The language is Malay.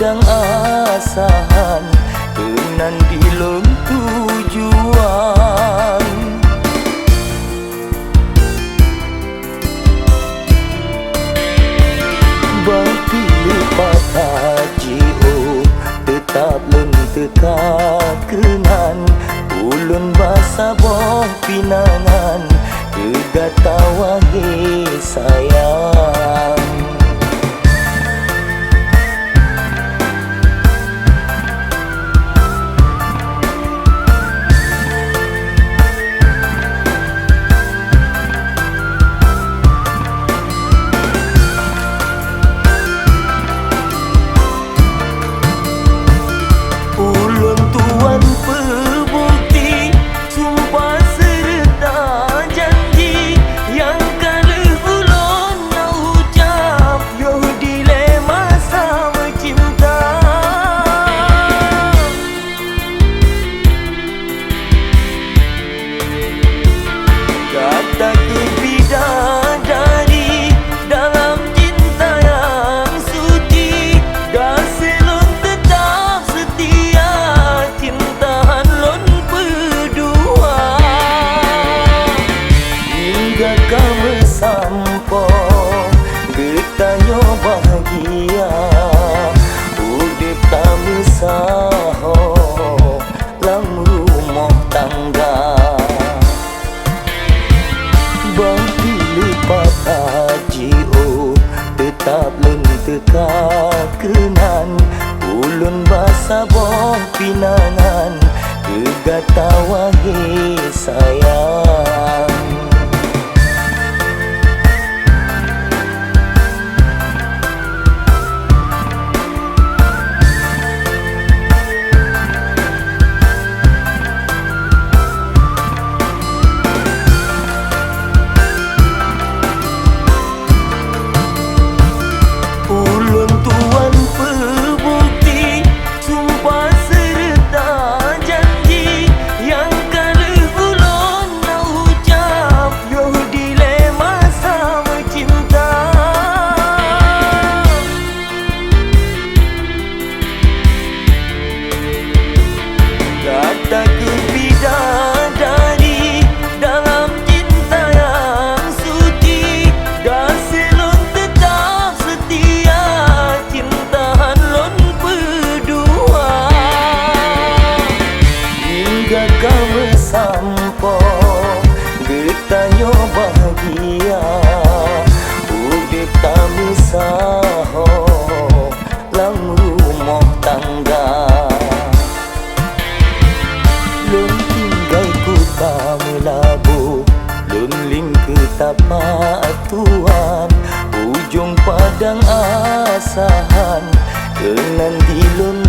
padang asahan kenan dilon tujuan. Bagi lepas haji tetap lun teka kenan ulun basa boh pinangan kegata wahi sayang. Sampo getanyo bahagia udip tamu saho lang rumah tangga. Bagi lipat haji tetap lun teka kenan ulun basa boh pinangan kegata wahi sayang. Sampo getanyo bahagia udip tamu saho lang rumah tangga. Lun tinggai ku tamu labu lun ling ke tapak tuan ujung padang asahan kenan dilun